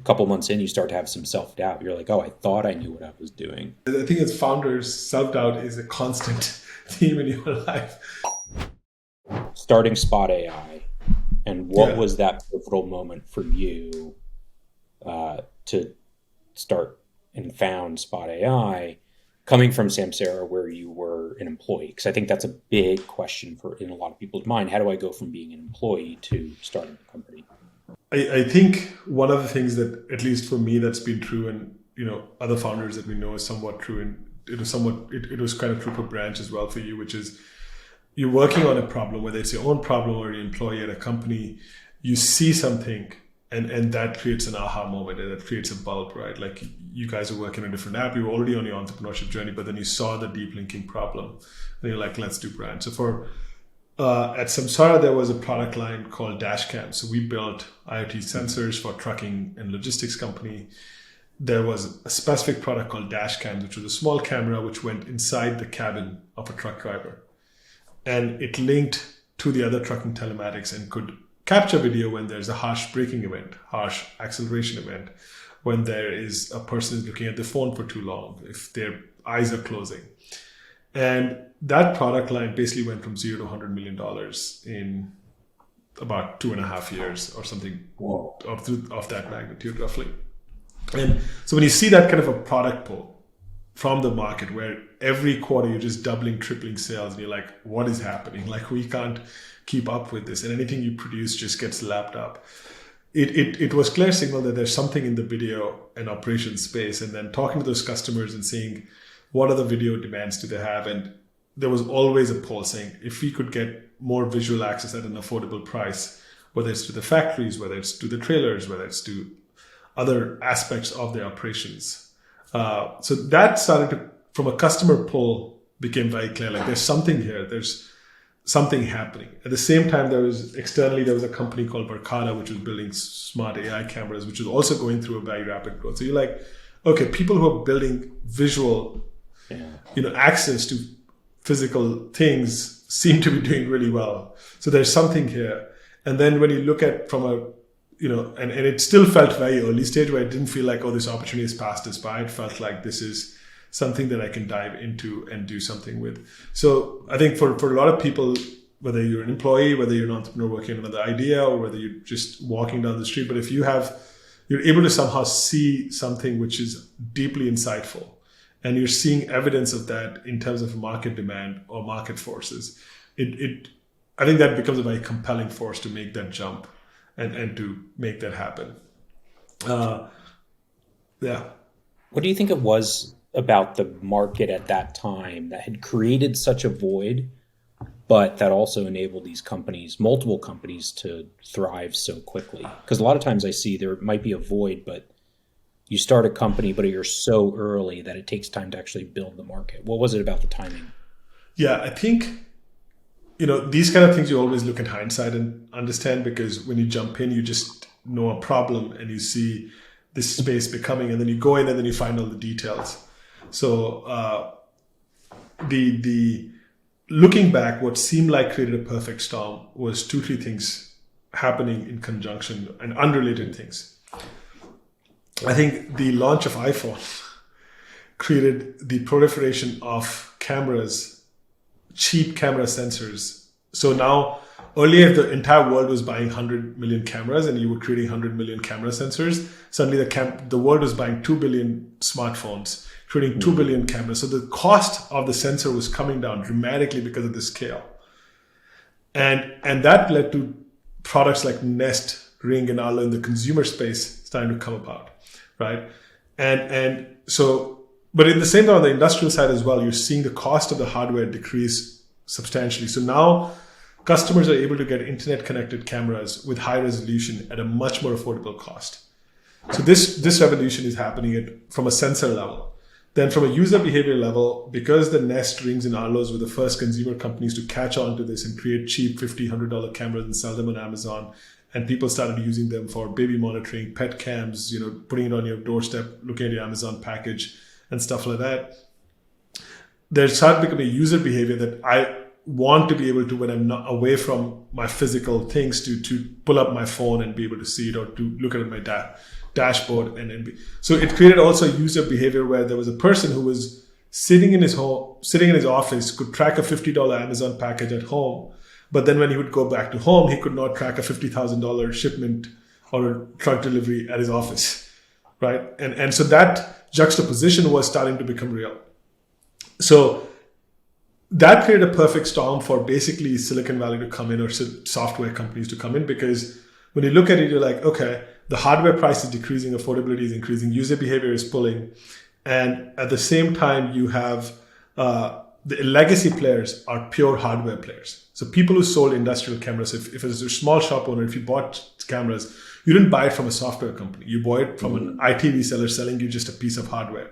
couple months in, you start to have some self-doubt. You're like, oh, I thought I knew what I was doing. I think as founders, self-doubt is a constant theme in your life. Starting Spot AI, and what was that pivotal moment for you to start and found Spot AI, coming from Samsara where you were an employee? Because I think that's a big question in a lot of people's mind. How do I go from being an employee to starting a company? I think one of the things that, at least for me, that's been true, and other founders that we know is somewhat true, and it was kind of true for Branch as well for you, which is you're working on a problem, whether it's your own problem or you're an employee at a company, you see something and that creates an aha moment, and that creates a bulb, right? Like you guys are working on a different app, you were already on your entrepreneurship journey, but then you saw the deep linking problem and you're like, let's do Branch. So at Samsara, there was a product line called Dashcam. So we built IoT sensors for trucking and logistics company. There was a specific product called Dashcam, which was a small camera which went inside the cabin of a truck driver. And it linked to the other trucking telematics and could capture video when there's a harsh braking event, harsh acceleration event, when there is a person looking at the phone for too long, if their eyes are closing. And that product line basically went from $0 to $100 million in about 2.5 years or something of that magnitude, roughly. And so when you see that kind of a product pull from the market where every quarter you're just doubling, tripling sales, and you're like, what is happening? Like, we can't keep up with this. And anything you produce just gets lapped up. It was clear signal that there's something in the video and operations space. And then talking to those customers and seeing what other video demands do they have. And there was always a poll saying, if we could get more visual access at an affordable price, whether it's to the factories, whether it's to the trailers, whether it's to other aspects of their operations. So that started to, from a customer poll, became very clear, like there's something here, there's something happening. At the same time, there was a company called Verkada, which was building smart AI cameras, which was also going through a very rapid growth. So you're like, okay, people who are building visual, access to physical things seem to be doing really well. So there's something here. And then when you look at from a, and it still felt very early stage where it didn't feel like, oh, this opportunity has passed us by. It felt like this is something that I can dive into and do something with. So I think for a lot of people, whether you're an employee, whether you're an entrepreneur working on another idea, or whether you're just walking down the street, but if you're able to somehow see something which is deeply insightful, and you're seeing evidence of that in terms of market demand or market forces, I think that becomes a very compelling force to make that jump and to make that happen. What do you think it was about the market at that time that had created such a void, but that also enabled these companies, multiple companies, to thrive so quickly? Because a lot of times I see there might be a void, but you start a company, but you're so early that it takes time to actually build the market. What was it about the timing? Yeah, I think, these kind of things you always look at hindsight and understand, because when you jump in, you just know a problem and you see this space becoming, and then you go in and then you find all the details. So the looking back, what seemed like created a perfect storm was 2-3 things happening in conjunction and unrelated things. I think the launch of iPhone created the proliferation of cameras, cheap camera sensors. So now, earlier, if the entire world was buying 100 million cameras and you were creating 100 million camera sensors, suddenly the world was buying 2 billion smartphones, creating 2 billion cameras. So the cost of the sensor was coming down dramatically because of the scale. And that led to products like Nest, Ring, and Arlo in the consumer space starting to come about, right? And so, but in the same time, on the industrial side as well, you're seeing the cost of the hardware decrease substantially. So now customers are able to get internet connected cameras with high resolution at a much more affordable cost. So this revolution is happening from a sensor level. Then from a user behavior level, because the Nest, Rings, and Arlos were the first consumer companies to catch on to this and create cheap $50, $100 cameras and sell them on Amazon, and people started using them for baby monitoring, pet cams, putting it on your doorstep, looking at your Amazon package and stuff like that. There started becoming a user behavior that I want to be able to, when I'm not away from my physical things, to pull up my phone and be able to see it, or to look at my dashboard. So it created also user behavior where there was a person who was sitting in his office, could track a $50 Amazon package at home, but then when he would go back to home, he could not track a $50,000 shipment or a truck delivery at his office, right? And so that juxtaposition was starting to become real. So that created a perfect storm for basically Silicon Valley to come in, or software companies to come in, because when you look at it, you're like, okay, the hardware price is decreasing, affordability is increasing, user behavior is pulling, and at the same time, you have the legacy players are pure hardware players. So people who sold industrial cameras, if it's a small shop owner, if you bought cameras, you didn't buy it from a software company. You bought it from an IT reseller selling you just a piece of hardware.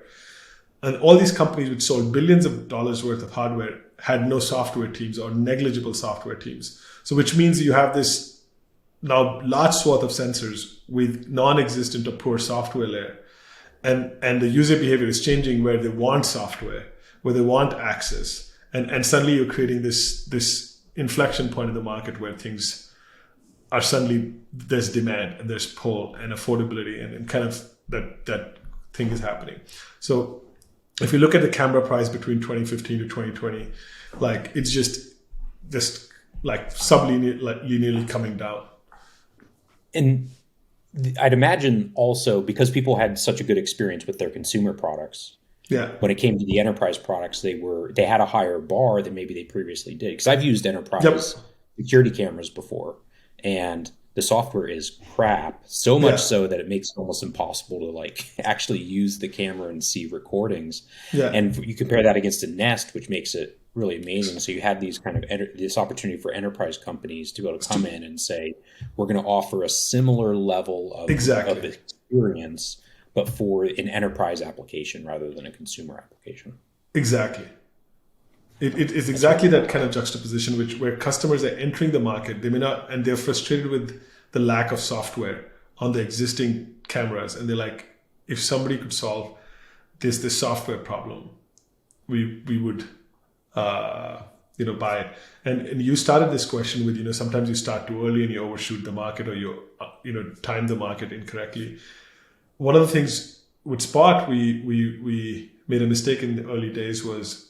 And all these companies which sold billions of dollars worth of hardware had no software teams or negligible software teams. So which means you have this now large swath of sensors with non-existent or poor software layer. And the user behavior is changing where they want software, where they want access. And suddenly you're creating this inflection point in the market where things are suddenly, there's demand and there's pull and affordability and kind of that thing is happening. So if you look at the camera price between 2015 to 2020, like it's just like linearly coming down. And I'd imagine also because people had such a good experience with their consumer products. Yeah. When it came to the enterprise products, they had a higher bar than maybe they previously did. Because I've used enterprise security cameras before, and the software is crap. So much so that it makes it almost impossible to like actually use the camera and see recordings. Yeah. And you compare that against a Nest, which makes it really amazing. So you had these kind of this opportunity for enterprise companies to be able to come in and say, we're going to offer a similar level of experience, but for an enterprise application rather than a consumer application. Exactly. It is exactly that kind of juxtaposition where customers are entering the market, they may not, and they're frustrated with the lack of software on the existing cameras, and they're like, if somebody could solve this software problem, we would buy it. And you started this question with, sometimes you start too early and you overshoot the market, or you time the market incorrectly. One of the things with Spot, we made a mistake in the early days was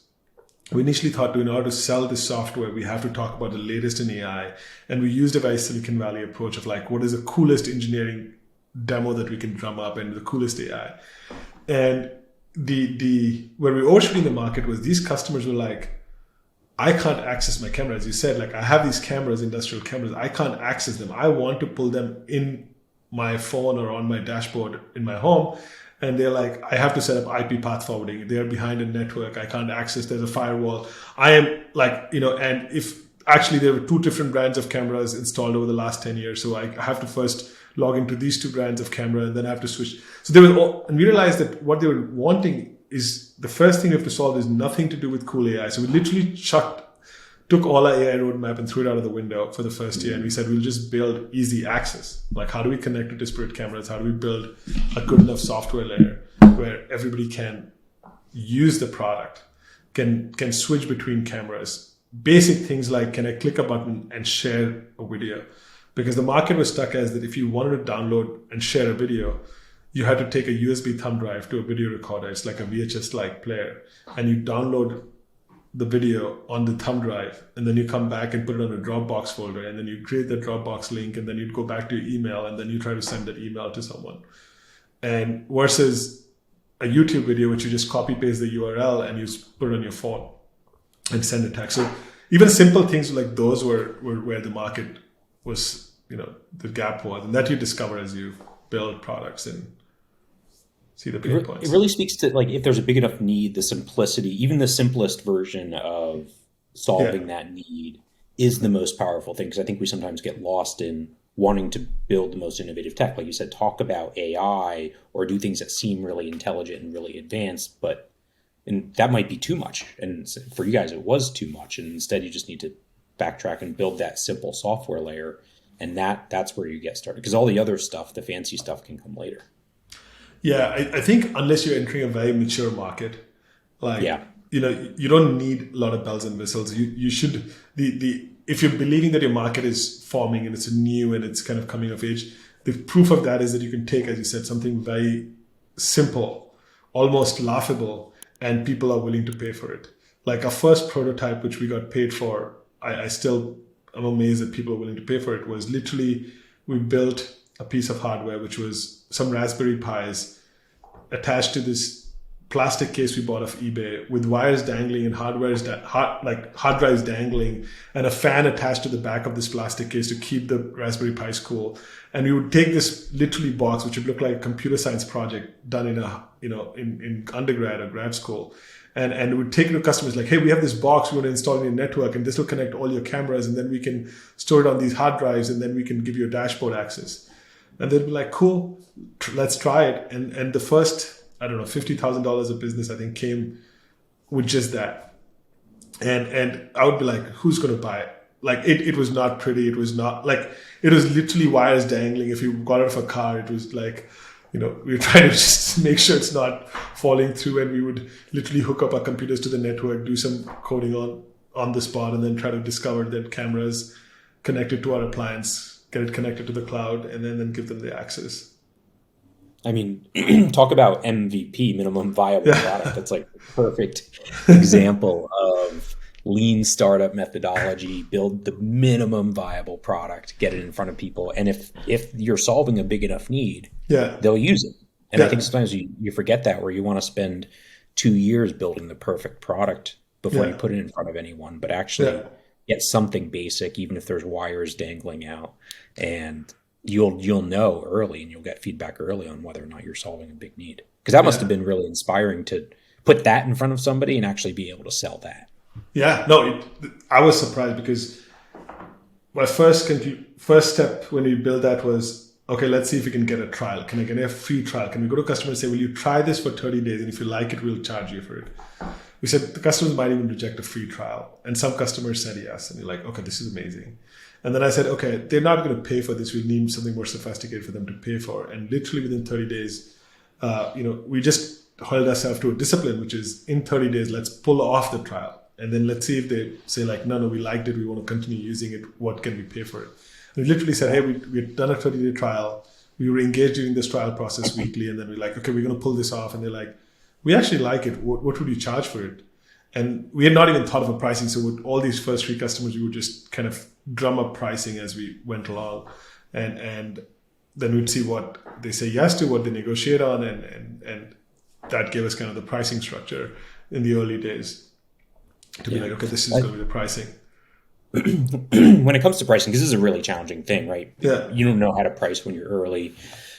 we initially thought in order to sell this software, we have to talk about the latest in AI. And we used a very Silicon Valley approach of like, what is the coolest engineering demo that we can drum up and the coolest AI. And where we were overshooting the market was these customers were like, I can't access my camera. As you said, like I have these cameras, industrial cameras, I can't access them. I want to pull them in my phone or on my dashboard in my home. And they're like, I have to set up IP path forwarding. They're behind a network. I can't access. There's a firewall. I am like, and if actually there were two different brands of cameras installed over the last 10 years. So I have to first log into these two brands of camera and then I have to switch. So and we realized that what they were wanting is the first thing we have to solve is nothing to do with cool AI. So we literally took all our AI roadmap and threw it out of the window for the first year. And we said, we'll just build easy access. Like, how do we connect to disparate cameras? How do we build a good enough software layer where everybody can use the product, can switch between cameras? Basic things like, can I click a button and share a video? Because the market was stuck as that if you wanted to download and share a video, you had to take a USB thumb drive to a video recorder. It's like a VHS-like player. And you download the video on the thumb drive, and then you come back and put it on a Dropbox folder, and then you create the Dropbox link, and then you'd go back to your email, and then you try to send that email to someone. And versus a YouTube video, which you just copy paste the URL and you put it on your phone and send a text. So even simple things like those were where the market was, the gap was, and that you discover as you build products and see the pain points. It really speaks to like if there's a big enough need, the simplicity, even the simplest version of solving that need is the most powerful thing. Because I think we sometimes get lost in wanting to build the most innovative tech. Like you said, talk about AI or do things that seem really intelligent and really advanced, and that might be too much. And for you guys, it was too much. And instead, you just need to backtrack and build that simple software layer. And that's where you get started. Because all the other stuff, the fancy stuff, can come later. Yeah, I think unless you're entering a very mature market, you don't need a lot of bells and whistles. You should if you're believing that your market is forming and it's new and it's kind of coming of age, the proof of that is that you can take, as you said, something very simple, almost laughable, and people are willing to pay for it. Like our first prototype, which we got paid for, I still am amazed that people are willing to pay for it, was literally we built a piece of hardware, which was some Raspberry Pis attached to this plastic case we bought off eBay with wires dangling and hard drives dangling and a fan attached to the back of this plastic case to keep the Raspberry Pis cool. And we would take this literally box, which would look like a computer science project done in undergrad or grad school. And we'd take it to customers like, hey, we have this box, we want to install it in your network, and this will connect all your cameras, and then we can store it on these hard drives, and then we can give you a dashboard access. And they'd be like, cool, let's try it. And the first, I don't know, $50,000 of business, I think, came with just that. And I would be like, who's going to buy it? Like, it was not pretty. It was not like, it was literally wires dangling. If you got out of a car, it was like, we were trying to just make sure it's not falling through. And we would literally hook up our computers to the network, do some coding on the spot, and then try to discover that cameras connected to our appliance, get it connected to the cloud, and then give them the access. I mean, talk about MVP, minimum viable product. That's like a perfect example of lean startup methodology. Build the minimum viable product, get it in front of people. And if you're solving a big enough need, they'll use it. And I think sometimes you forget that, where you want to spend 2 years building the perfect product before you put it in front of anyone, but actually get something basic, even if there's wires dangling out, and you'll know early, and you'll get feedback early on whether or not you're solving a big need. Because that must have been really inspiring to put that in front of somebody and actually be able to sell that. Yeah, no, I was surprised because my first step when we built that was, okay, let's see if we can get a trial. Can I get a free trial? Can we go to a customer and say, will you try this for 30 days? And if you like it, we'll charge you for it. We said the customers might even reject a free trial. And some customers said yes. And you're like, okay, this is amazing. And then I said, okay, they're not going to pay for this. We need something more sophisticated for them to pay for. And literally within 30 days, we just held ourselves to a discipline, which is in 30 days, let's pull off the trial. And then let's see if they say like, no, we liked it. We want to continue using it. What can we pay for it? And we literally said, hey, we had done a 30-day trial. We were engaged during this trial process weekly. And then we're like, okay, we're going to pull this off. And they're like, we actually like it. What would you charge for it? And we had not even thought of a pricing. So with all these first 3 customers, we would just kind of drum up pricing as we went along. And then we'd see what they say yes to, what they negotiate on. And that gave us kind of the pricing structure in the early days to be like, okay, this is going to be the pricing. When it comes to pricing, because this is a really challenging thing, right? Yeah. You don't know how to price when you're early.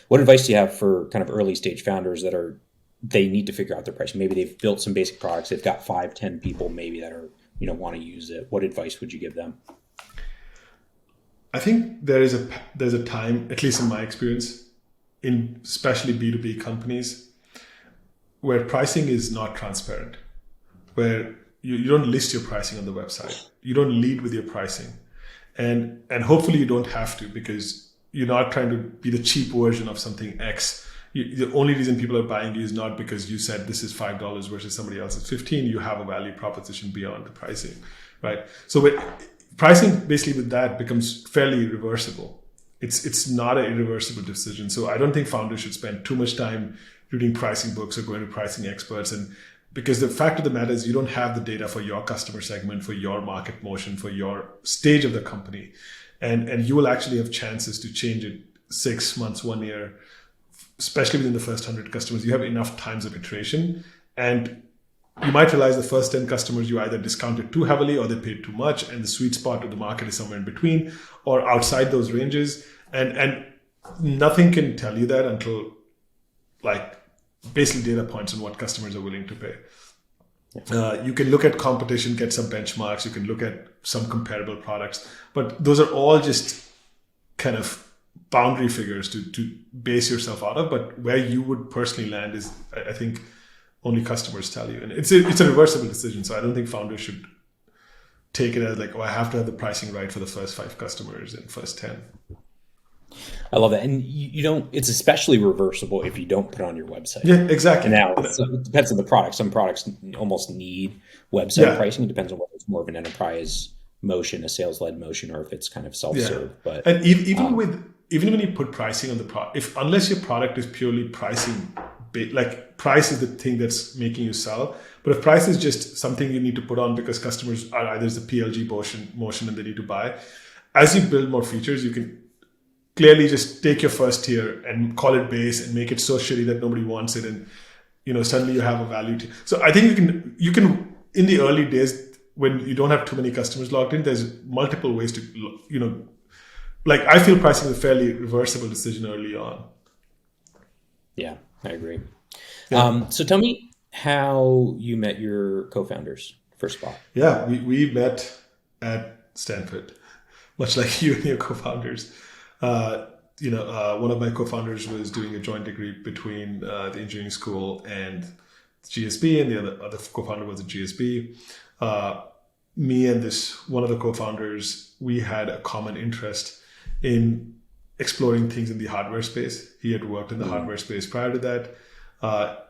What advice do you have for kind of early stage founders that they need to figure out their pricing? Maybe they've built some basic products. They've got 5-10 people maybe that are, want to use it. What advice would you give them? I think there's a time, at least in my experience, in especially B2B companies, where pricing is not transparent, where you don't list your pricing on the website. You don't lead with your pricing. And hopefully you don't have to, because you're not trying to be the cheap version of something X. The only reason people are buying you is not because you said this is $5 versus somebody else's $15. You have a value proposition beyond the pricing, right? So pricing basically with that becomes fairly irreversible. It's not an irreversible decision. So I don't think founders should spend too much time reading pricing books or going to pricing experts, and because the fact of the matter is you don't have the data for your customer segment, for your market motion, for your stage of the company. And you will actually have chances to change it 6 months, 1 year, especially within the first 100 customers. You have enough times of iteration, and you might realize the first 10 customers you either discounted too heavily or they paid too much, and the sweet spot of the market is somewhere in between or outside those ranges. And nothing can tell you that until basically data points on what customers are willing to pay. You can look at competition, get some benchmarks. You can look at some comparable products, but those are all just kind of boundary figures to base yourself out of. But where you would personally land is, I think, only customers tell you. And it's a reversible decision. So I don't think founders should take it as like, I have to have the pricing right for the first 5 customers and first 10. I love that. And you don't, it's especially reversible if you don't put it on your website. Yeah, exactly. And now it depends on the product. Some products almost need website pricing. It depends on whether it's more of an enterprise motion, a sales-led motion, or if it's kind of self-serve. But and even with even when you put pricing on the product, if unless your product is purely pricing, like price is the thing that's making you sell. But if price is just something you need to put on because customers are either the PLG motion and they need to buy, as you build more features, you can clearly just take your first tier and call it base and make it so shitty that nobody wants it, and suddenly you have a value. So I think you can in the early days when you don't have too many customers logged in, there's multiple ways to like I feel pricing is a fairly reversible decision early on. Yeah, I agree. Yeah. So tell me how you met your co-founders for Spot. Yeah, we met at Stanford, much like you and your co-founders. One of my co-founders was doing a joint degree between the engineering school and GSB, and the other co-founder was at GSB. Me and this one of the co-founders, we had a common interest in exploring things in the hardware space. He had worked in the hardware space prior to that.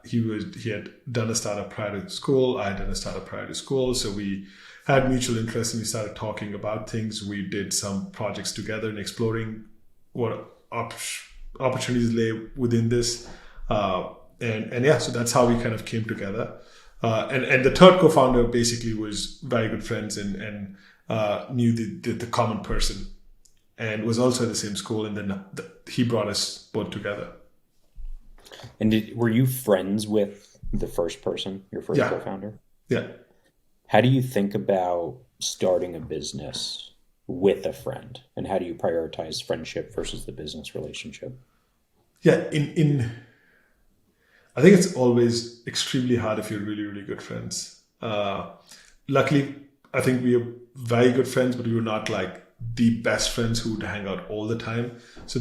He had done a startup prior to school. I had done a startup prior to school. So we had mutual interest and we started talking about things. We did some projects together and exploring what opportunities lay within this. So that's how we kind of came together. And the third co-founder basically was very good friends and knew the common person and was also at the same school. And then he brought us both together. And were you friends with the first person, your first Yeah. co-founder? Yeah. How do you think about starting a business with a friend? And how do you prioritize friendship versus the business relationship? Yeah. I think it's always extremely hard if you're really, really good friends. Luckily, I think we are very good friends, but we were not like the best friends who would hang out all the time. So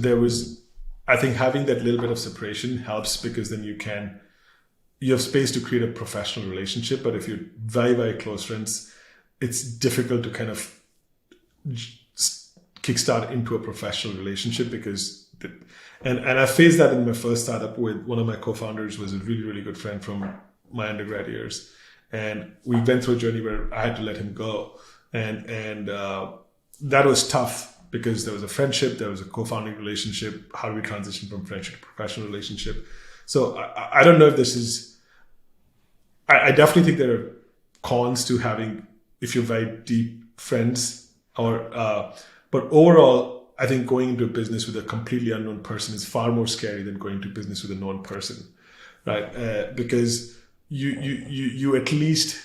I think having that little bit of separation helps because then you have space to create a professional relationship. But if you're very, very close friends, it's difficult to kind of kickstart into a professional relationship because, and I faced that in my first startup with one of my co-founders was a really, really good friend from my undergrad years. And we went through a journey where I had to let him go. And that was tough because there was a friendship, there was a co-founding relationship. How do we transition from friendship to professional relationship? So I don't know if this is, I definitely think there are cons to having, if you're very deep friends but overall, I think going into a business with a completely unknown person is far more scary than going to business with a known person, right? Because you at least,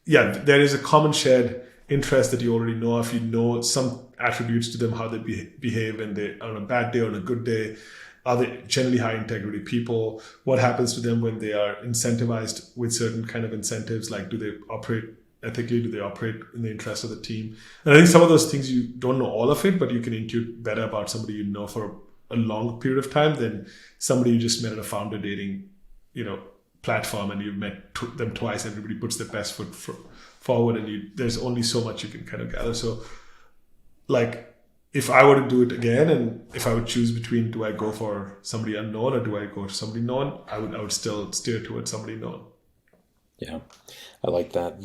there is a common shared interest that you already know. If you know some attributes to them, how they behave when they are on a bad day or on a good day, are they generally high integrity people? What happens to them when they are incentivized with certain kind of incentives? Like, do they operate ethically? Do they operate in the interest of the team? And I think some of those things, you don't know all of it, but you can intuit better about somebody you know for a long period of time than somebody you just met at a founder dating, platform, and you've met them twice. Everybody puts their best foot forward, and there's only so much you can kind of gather. So, like, if I were to do it again, and if I would choose between, do I go for somebody unknown or do I go to somebody known? I would still steer towards somebody known. Yeah, I like that.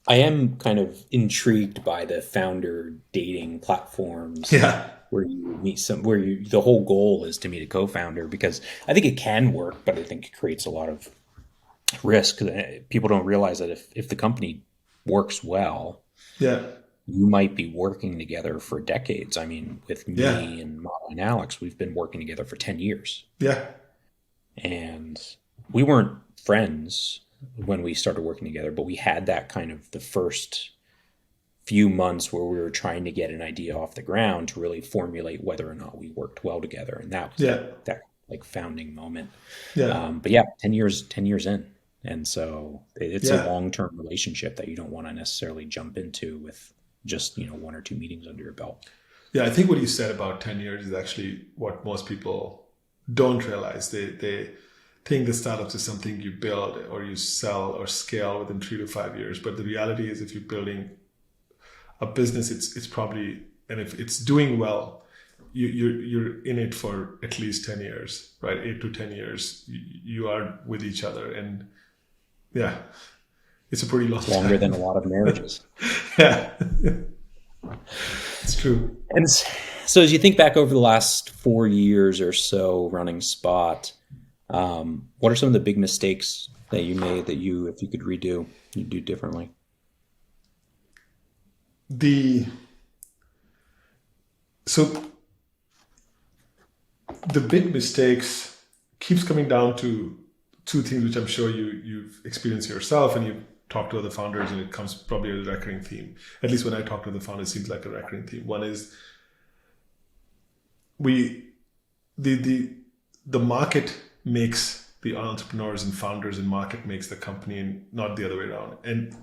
I am kind of intrigued by the founder dating platforms. Yeah. Where you meet the whole goal is to meet a co-founder, because I think it can work, but I think it creates a lot of risk. People don't realize that if the company works well, Yeah. you might be working together for decades. I mean, with me and Mala and Alex, we've been working together for 10 years. Yeah. And we weren't friends when we started working together, but we had that kind of the first few months where we were trying to get an idea off the ground to really formulate whether or not we worked well together. And that was that like founding moment. Yeah. But 10 years in. And so it's a long-term relationship that you don't want to necessarily jump into with just, one or two meetings under your belt. Yeah. I think what you said about 10 years is actually what most people don't realize. They think the startups is something you build or you sell or scale within 3 to 5 years. But the reality is, if you're building a business, it's probably, and if it's doing well, you're in it for at least 10 years, right? 8 to 10 years. You are with each other, and it's a pretty long longer time. Than a lot of marriages. Yeah. It's true. And so, as you think back over the last 4 years or so running Spot, what are some of the big mistakes that you made that if you could redo, you'd do differently? The so the big mistakes keeps coming down to two things, which I'm sure you've experienced yourself, and you've talked to other founders, and it comes probably as a recurring theme. At least when I talk to the founders, it seems like a recurring theme. One is we the market makes the entrepreneurs, and founders and market makes the company, and not the other way around. And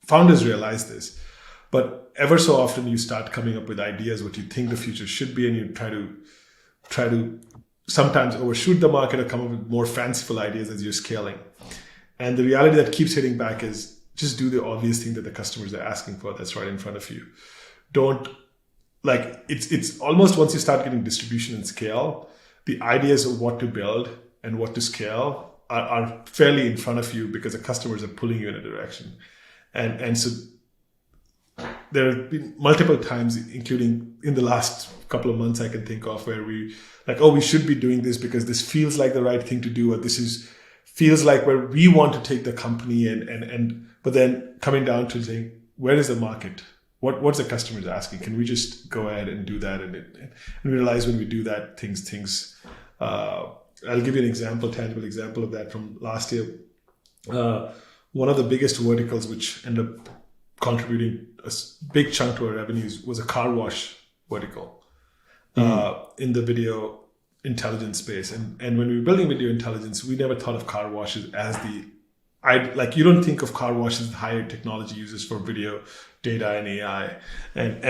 founders realize this, but ever so often you start coming up with ideas what you think the future should be, and you try to sometimes overshoot the market or come up with more fanciful ideas as you're scaling. And the reality that keeps hitting back is just do the obvious thing that the customers are asking for that's right in front of you. Don't like it's almost once you start getting distribution and scale, the ideas of what to build and what to scale are fairly in front of you because the customers are pulling you in a direction. And so there have been multiple times, including in the last couple of months I can think of, where we like, oh, we should be doing this because this feels like the right thing to do, or feels like where we want to take the company, and but then coming down to saying, where is the market? What's the customers asking? Can we just go ahead and do that? And we realize when we do that, things. I'll give you an example, tangible example of that from last year. One of the biggest verticals, which ended up contributing a big chunk to our revenues, was a car wash vertical in the video intelligence space. And when we were building video intelligence, we never thought of car washes as you don't think of car washes as higher technology uses for video data and AI. And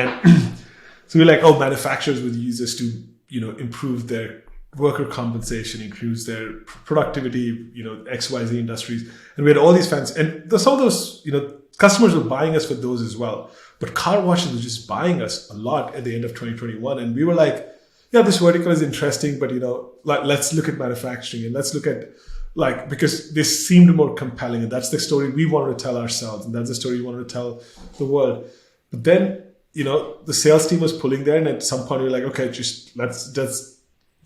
so we're like, oh, manufacturers would use this to, improve their worker compensation, improves their productivity, XYZ industries. And we had all these fans. And some of those, customers were buying us for those as well. But car washes were just buying us a lot at the end of 2021. And we were like, yeah, this vertical is interesting, but, let's look at manufacturing, and let's look at because this seemed more compelling, and that's the story we wanted to tell ourselves, and that's the story we wanted to tell the world. But then, the sales team was pulling there, and at some point we were like, okay, just let's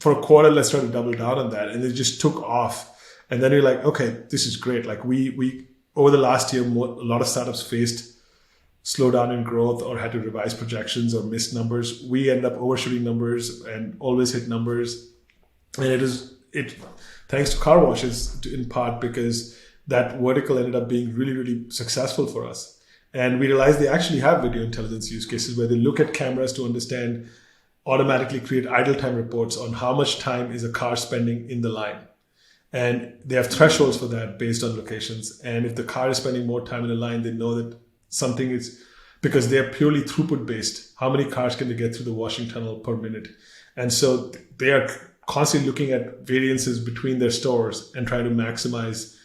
for a quarter, let's try to double down on that. And it just took off. And then we're like, okay, this is great. Like we over the last year, a lot of startups faced slowdown in growth or had to revise projections or miss numbers. We end up overshooting numbers and always hit numbers. And it thanks to car washes in part because that vertical ended up being really, really successful for us. And we realized they actually have video intelligence use cases where they look at cameras to understand, automatically create idle time reports on how much time is a car spending in the line. And they have thresholds for that based on locations. And if the car is spending more time in the line, they know that something is, because they're purely throughput based. How many cars can they get through the washing tunnel per minute? And so they are constantly looking at variances between their stores and trying to maximize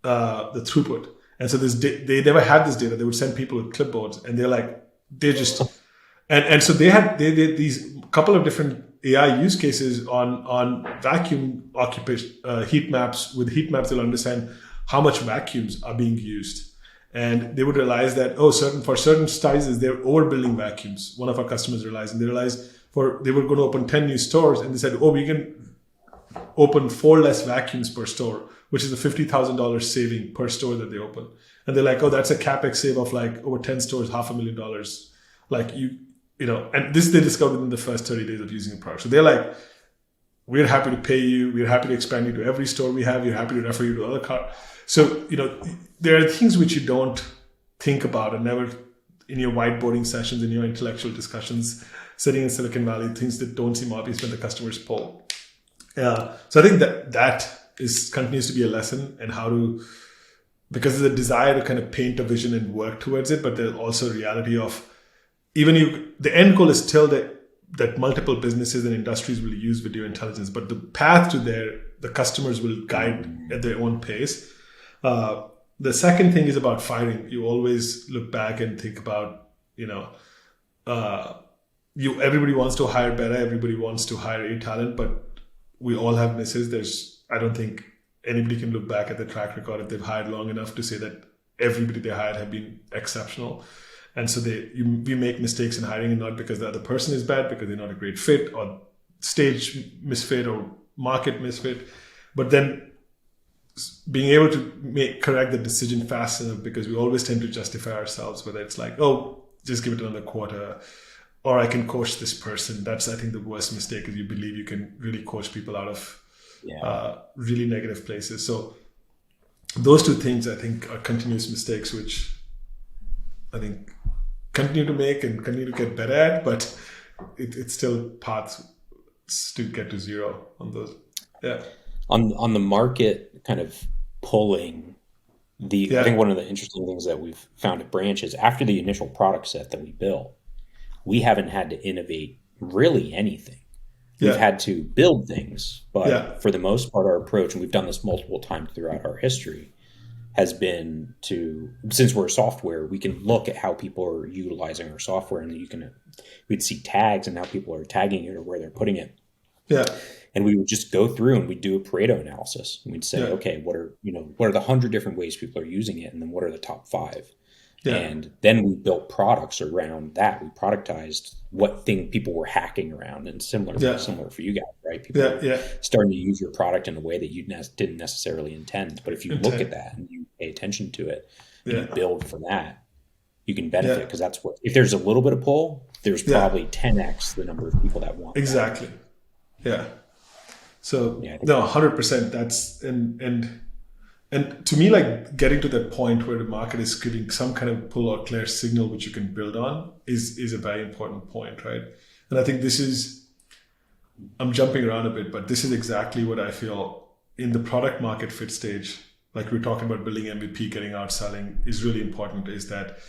the throughput. And so they never had this data. They would send people with clipboards, and and so they did these couple of different AI use cases on vacuum occupation heat maps. With heat maps, they'll understand how much vacuums are being used, and they would realize that for certain sizes they're overbuilding vacuums. One of our customers realized, and they realized they were going to open 10 new stores, and they said, we can open 4 less vacuums per store, which is a $50,000 saving per store that they open. And they're like, that's a capex save of like over 10 stores, $500,000. Like and this they discovered within the first 30 days of using the product. So they're like, we're happy to pay you. We're happy to expand you to every store we have. We're happy to refer you to other cars. So, there are things which you don't think about, and never in your whiteboarding sessions, in your intellectual discussions, sitting in Silicon Valley, things that don't seem obvious when the customers pull. So I think that continues to be a lesson, and how to, because there's a desire to kind of paint a vision and work towards it, but there's also a reality of the end goal is still that multiple businesses and industries will use video intelligence, but the path to there, the customers will guide at their own pace. The second thing is about firing. You always look back and think about, everybody wants to hire better, everybody wants to hire A talent, but we all have misses. I don't think anybody can look back at the track record if they've hired long enough to say that everybody they hired have been exceptional. And so we make mistakes in hiring, and not because the other person is bad, because they're not a great fit, or stage misfit, or market misfit, but then being able to correct the decision fast enough, because we always tend to justify ourselves, whether it's like, oh, just give it another quarter, or I can coach this person. That's, I think, the worst mistake, is you believe you can really coach people out of really negative places. So those two things, I think, are continuous mistakes, which I think continue to make and continue to get better at, but it's still paths to get to zero on those. Yeah. On the market kind of pulling, I think one of the interesting things that we've found at Branch is, after the initial product set that we built, we haven't had to innovate really anything. We've had to build things, but for the most part, our approach, and we've done this multiple times throughout our history, has been to, since we're software, we can look at how people are utilizing our software, and we'd see tags and how people are tagging it or where they're putting it. Yeah. And we would just go through and we'd do a Pareto analysis, and we'd say, okay, what are the 100 different ways people are using it, and then what are the top 5? Yeah. And then we built products around that. We productized what thing people were hacking around, and similar for you guys, right? People are starting to use your product in a way that you didn't necessarily intend. But if you look at that and you pay attention to it, and you build from that, you can benefit, because that's what, if there's a little bit of pull, there's probably 10x the number of people that want exactly that. Yeah. So no, 100%. That's and to me, like, getting to that point where the market is giving some kind of pull or clear signal which you can build on is a very important point, right? And I think I'm jumping around a bit, but this is exactly what I feel in the product market fit stage. Like, we're talking about building MVP, getting out, selling, is really important, is that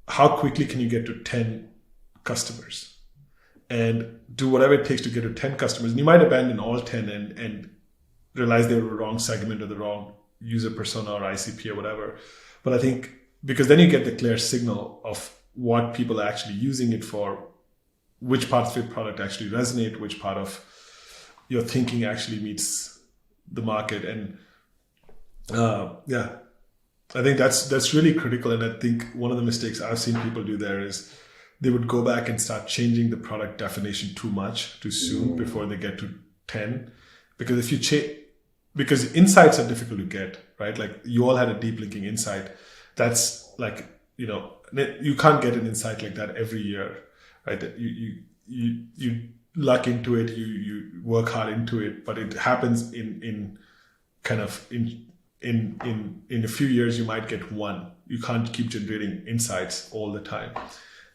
how quickly can you get to 10 customers and do whatever it takes to get to 10 customers. And you might abandon all 10 and realize they were the wrong segment or the wrong user persona or ICP or whatever. But I think, because then you get the clear signal of what people are actually using it for, which parts of your product actually resonate, which part of your thinking actually meets the market. And I think that's really critical. And I think one of the mistakes I've seen people do there is they would go back and start changing the product definition too much, too soon, before they get to 10. Because if you because insights are difficult to get, right? Like, you all had a deep linking insight. That's like, you can't get an insight like that every year, right? You luck into it, you work hard into it, but it happens in a few years. You might get one. You can't keep generating insights all the time.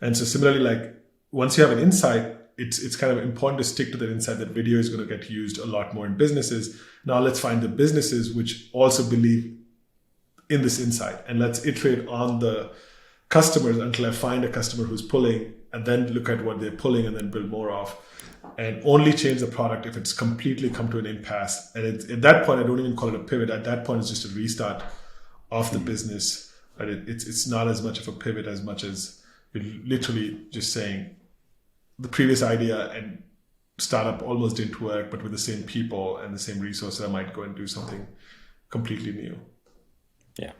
And so similarly, like, once you have an insight, it's kind of important to stick to that insight that video is going to get used a lot more in businesses. Now let's find the businesses which also believe in this insight, and let's iterate on the customers until I find a customer who's pulling, and then look at what they're pulling and then build more of, and only change the product if it's completely come to an impasse. And at that point, I don't even call it a pivot. At that point, it's just a restart of the business. But it's not as much of a pivot as much as you're literally just saying, the previous idea and startup almost didn't work, but with the same people and the same resources, I might go and do something completely new. Yeah.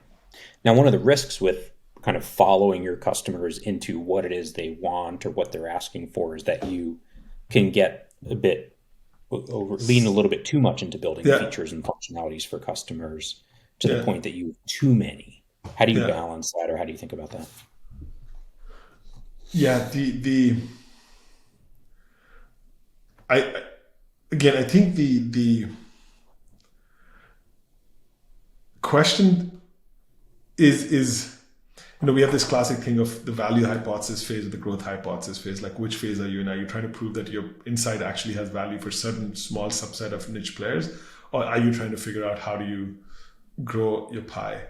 Now, one of the risks with kind of following your customers into what it is they want or what they're asking for is that you can get a bit lean a little bit too much into building features and functionalities for customers to the point that you have too many. How do you balance that, or how do you think about that? Yeah, I think the question is we have this classic thing of the value hypothesis phase or the growth hypothesis phase. Like, which phase are you in? Are you trying to prove that your insight actually has value for a certain small subset of niche players, or are you trying to figure out how do you grow your pie,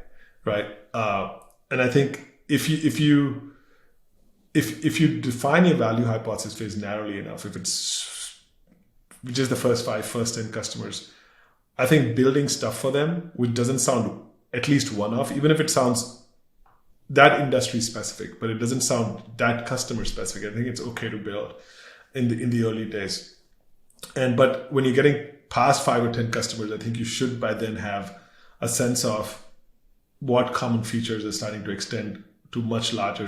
right? And I think if you define your value hypothesis phase narrowly enough, if it's just the first 10 customers, I think building stuff for them, which doesn't sound at least one-off, even if it sounds that industry specific, but it doesn't sound that customer specific, I think it's okay to build in the early days. But when you're getting past 5 or 10 customers, I think you should by then have a sense of what common features are starting to extend to much larger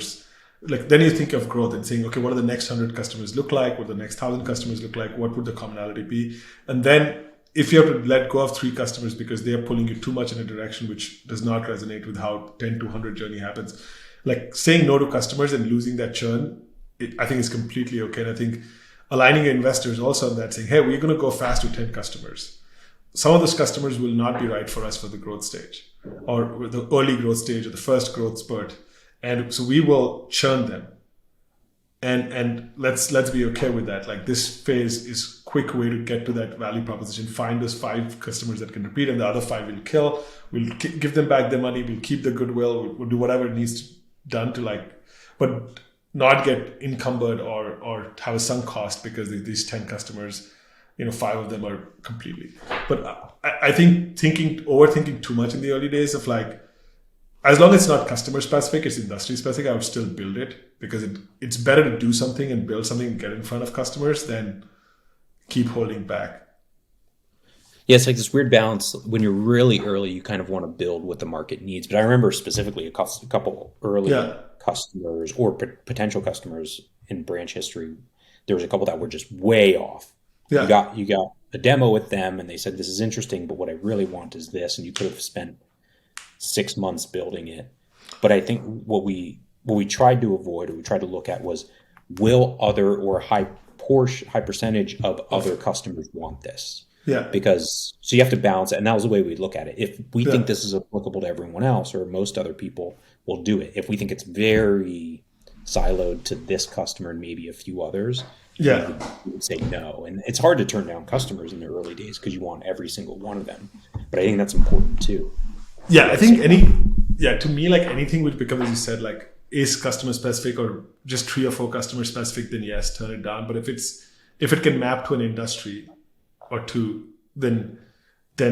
like then you think of growth and saying, okay, what do the next 100 customers look like? What do the next 1,000 customers look like? What would the commonality be? And then if you have to let go of 3 customers because they are pulling you too much in a direction which does not resonate with how 10 to 100 journey happens, like saying no to customers and losing that churn, I think is completely okay. And I think aligning your investors also on that, saying, hey, we're going to go fast to 10 customers. Some of those customers will not be right for us for the growth stage or the early growth stage or the first growth spurt. And so we will churn them. And let's be okay with that. Like this phase is quick way to get to that value proposition. Find those 5 customers that can repeat, and the other 5 we'll kill. We'll give them back their money. We'll keep the goodwill. We'll do whatever needs to done to but not get encumbered or have a sunk cost because these 10 customers, 5 of them are completely. But I think overthinking too much in the early days of like, as long as it's not customer specific, it's industry specific, I would still build it because it's better to do something and build something and get in front of customers than keep holding back. Yeah, it's like this weird balance. When you're really early, you kind of want to build what the market needs. But I remember specifically a couple early customers or potential customers in branch history. There was a couple that were just way off. Yeah. You got a demo with them and they said, this is interesting, but what I really want is this. And you could have spent 6 months building it. But I think what we tried to avoid or we tried to look at was, will other or high percentage of other customers want this? Yeah. Because so you have to balance it. And that was the way we look at it. If we think this is applicable to everyone else or most other people, we'll do it. If we think it's very siloed to this customer and maybe a few others, we would say no. And it's hard to turn down customers in the early days because you want every single one of them. But I think that's important too. Yeah, I think to me, like anything which becomes, as you said, like is customer specific or just 3 or 4 customer specific, then yes, turn it down. But if it can map to an industry or 2, then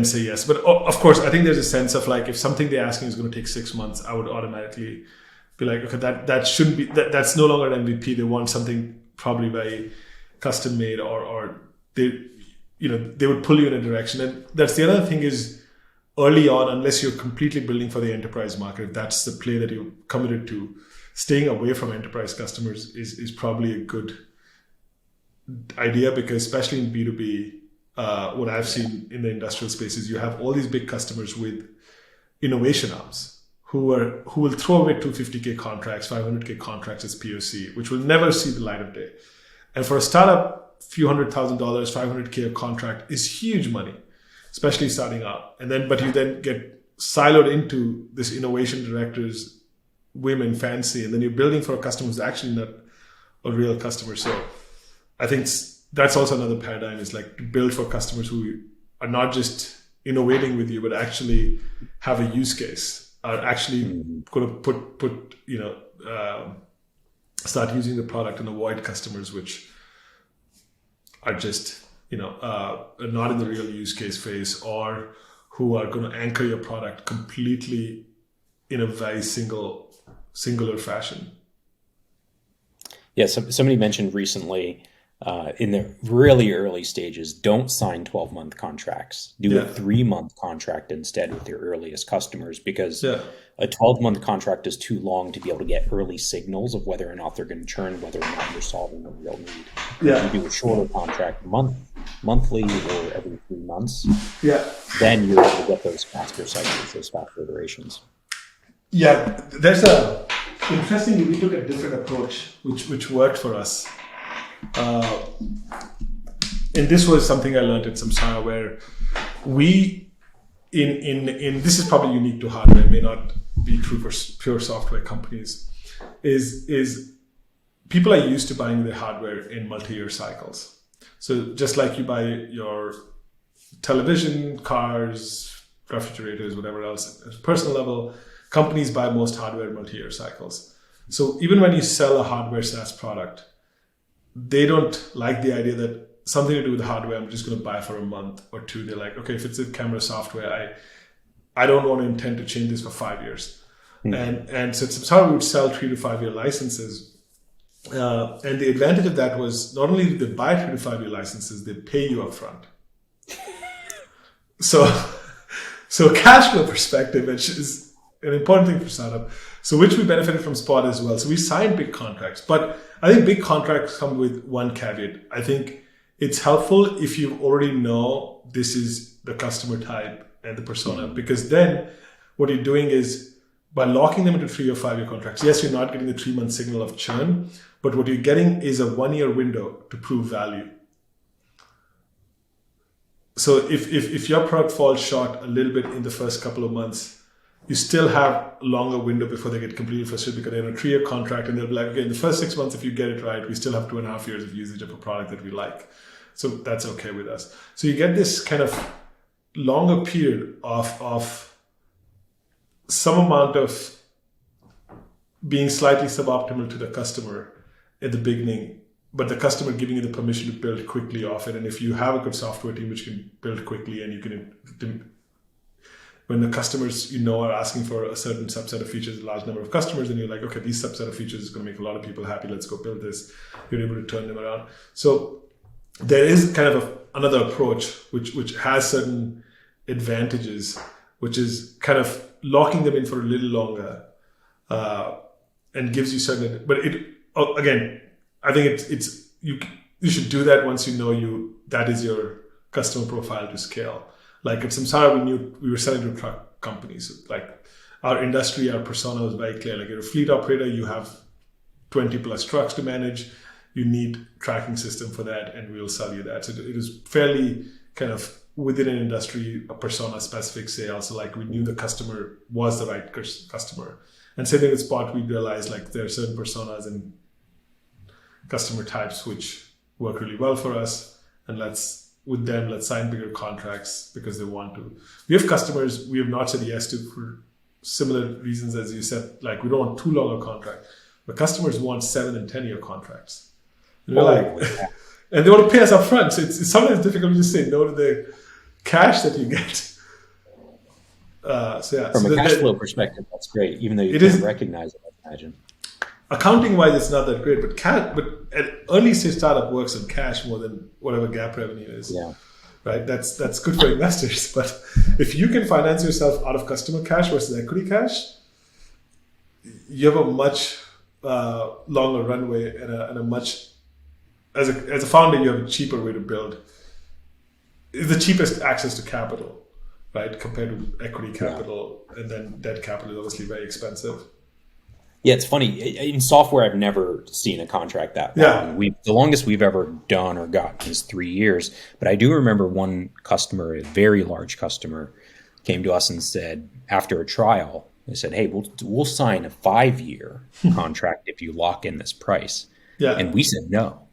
say yes. But of course, I think there's a sense of like, if something they're asking is going to take 6 months, I would automatically be like, okay, that shouldn't be, that's no longer an MVP. They want something probably very custom made or they would pull you in a direction. And that's the other thing is, early on, unless you're completely building for the enterprise market, if that's the play that you're committed to, staying away from enterprise customers is probably a good idea, because especially in B2B, what I've seen in the industrial space is you have all these big customers with innovation arms who will throw away 250K contracts, 500K contracts as POC, which will never see the light of day. And for a startup, few $100,000, 500K a contract is huge money, especially starting out. But you then get siloed into this innovation directors, women, fancy, and then you're building for a customer who's actually not a real customer. So I think that's also another paradigm, is like to build for customers who are not just innovating with you, but actually have a use case, are actually going to start using the product, and avoid customers which are just not in the real use case phase, or who are going to anchor your product completely in a very singular fashion. Yeah, so somebody mentioned recently in the really early stages, don't sign 12-month contracts. Do a 3-month contract instead with your earliest customers, because a 12-month contract is too long to be able to get early signals of whether or not they're going to churn, whether or not you're solving a real need. If you do a shorter contract, monthly or every 3 months, then you're able to get those faster cycles, those faster iterations. Yeah, interestingly, we took a different approach, which worked for us. And this was something I learned at Samsara, where we, in this is probably unique to hardware, it may not be true for pure software companies, is people are used to buying their hardware in multi-year cycles. So just like you buy your television, cars, refrigerators, whatever else, at a personal level, companies buy most hardware in multi-year cycles. So even when you sell a hardware SaaS product, they don't like the idea that something to do with hardware, I'm just going to buy for a month or 2. They're like, okay, if it's a camera software, I don't want to intend to change this for 5 years. And so Samsara would sell 3 to 5 year licenses. And the advantage of that was, not only did they buy 3 to 5 year licenses, they pay you upfront. So cash flow perspective, an important thing for startup. So which we benefited from Spot as well. So we signed big contracts, but I think big contracts come with one caveat. I think it's helpful if you already know this is the customer type and the persona, because then what you're doing is by locking them into 3 or 5 year contracts, yes, you're not getting the 3-month signal of churn, but what you're getting is a 1-year window to prove value. So if your product falls short a little bit in the first couple of months, you still have a longer window before they get completely frustrated because they're in a 3-year contract and they'll be like, okay, in the first 6 months, if you get it right, we still have 2.5 years of usage of a product that we like. So that's okay with us. So you get this kind of longer period of some amount of being slightly suboptimal to the customer at the beginning, but the customer giving you the permission to build quickly off it. And if you have a good software team which can build quickly, and you can, when the customers are asking for a certain subset of features, a large number of customers, and you're like, okay, these subset of features is going to make a lot of people happy, let's go build this, you're able to turn them around. So there is kind of another approach which has certain advantages, which is kind of locking them in for a little longer and gives you certain, but again, I think you should do that once you know that is your customer profile to scale. Like at Samsara, we knew we were selling to truck companies. Like our industry, our persona was very clear. Like you're a fleet operator, you have 20 plus trucks to manage. You need tracking system for that, and we'll sell you that. So it was fairly kind of within an industry, a persona specific sale. So like we knew the customer was the right customer. And same thing with Spot, we realized like there are certain personas and customer types which work really well for us, and let's sign bigger contracts because they want to. We have customers we have not said yes to for similar reasons as you said, like we don't want too long a contract, but customers want 7 and 10 year contracts. And and they want to pay us up front. So it's sometimes difficult to just say no to the cash that you get. From a cash flow perspective, that's great, even though you can't recognize it, I imagine. Accounting wise, it's not that great, but at early stage startup works on cash more than whatever GAAP revenue is. Yeah. Right. That's good for investors. But if you can finance yourself out of customer cash versus equity cash, you have a much longer runway and a much, as a founder, you have a cheaper way to build. It's the cheapest access to capital, right? Compared to equity capital, and then debt capital is obviously very expensive. Yeah, it's funny. In software, I've never seen a contract that long. The longest we've ever done or gotten is 3 years. But I do remember one customer, a very large customer, came to us and said, after a trial, they said, hey, we'll sign a 5-year contract if you lock in this price. Yeah. And we said no,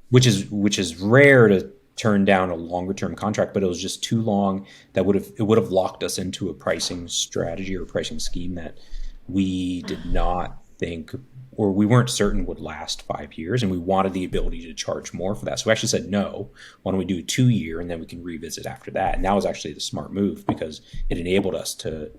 which is rare to turn down a longer term contract, but it was just too long. It would have locked us into a pricing strategy or pricing scheme that we did not think, or we weren't certain would last 5 years, and we wanted the ability to charge more for that. So we actually said, no, why don't we do a 2-year, and then we can revisit after that. And that was actually the smart move because it enabled us to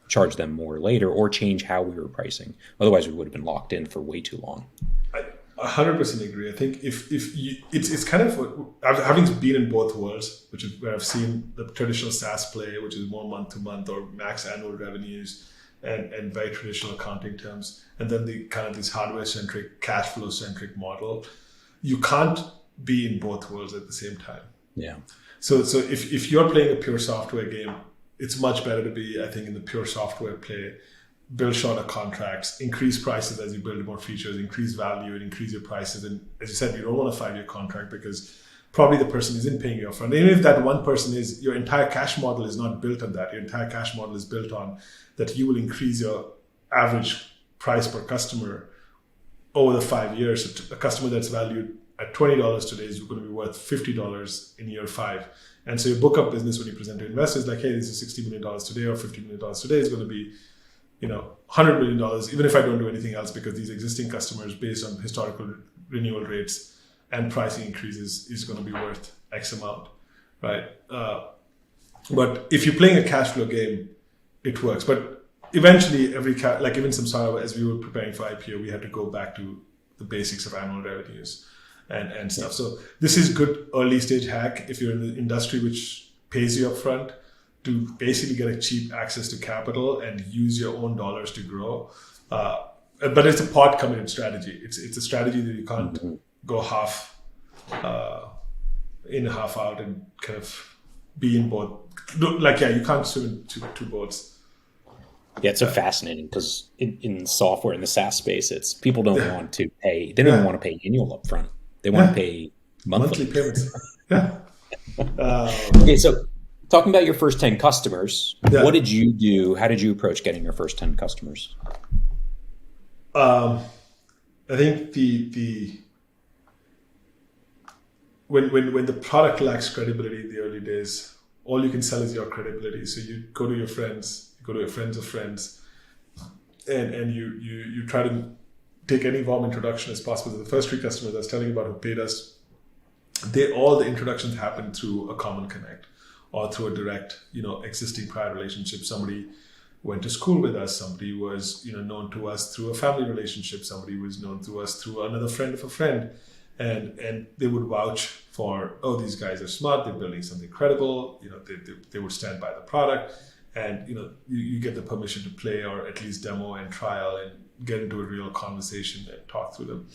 charge them more later or change how we were pricing. Otherwise, we would have been locked in for way too long. I 100% agree. I think if you, it's kind of having been in both worlds, which is where I've seen the traditional SaaS play, which is more month to month or max annual revenues, and very traditional accounting terms, and then the kind of this hardware-centric, cash flow-centric model. You can't be in both worlds at the same time. Yeah. So if you're playing a pure software game, it's much better to be, I think, in the pure software play, build shorter contracts, increase prices as you build more features, increase value and increase your prices. And as you said, you don't want a 5-year contract because probably the person isn't paying you upfront. Even if that one person is, your entire cash model is not built on that. Your entire cash model is built on that you will increase your average price per customer over the 5 years. So a customer that's valued at $20 today is going to be worth $50 in year 5. And so your book of business, when you present to investors, like, hey, this is $60 million today or $50 million today, is going to be, $100 million, even if I don't do anything else, because these existing customers, based on historical renewal rates and pricing increases, is going to be worth X amount, right? But if you're playing a cash flow game, it works. But eventually, like even Samsara, as we were preparing for IPO, we had to go back to the basics of annual revenues and stuff. So this is good early stage hack if you're in the industry which pays you upfront. to basically get a cheap access to capital and use your own dollars to grow. But it's a pod committed strategy. It's a strategy that you can't go half in, half out, and kind of be in both. Like, you can't swim in two boats. Yeah, it's so fascinating because in software, in the SaaS space, it's people don't want to pay. They don't even want to pay annual upfront. They want to pay monthly payments. Yeah. Okay, so talking about your first 10 customers, what did you do? How did you approach getting your first 10 customers? I think when the product lacks credibility in the early days, all you can sell is your credibility. So you go to your friends, you go to your friends of friends, and you try to take any warm introduction as possible. The first 3 customers I was telling you about who paid us, all the introductions happened through a common connect or through a direct, existing prior relationship. Somebody went to school with us. Somebody was, known to us through a family relationship. Somebody was known to us through another friend of a friend. And they would vouch for, these guys are smart. They're building something credible. They would stand by the product. And, you get the permission to play or at least demo and trial and get into a real conversation and talk through them.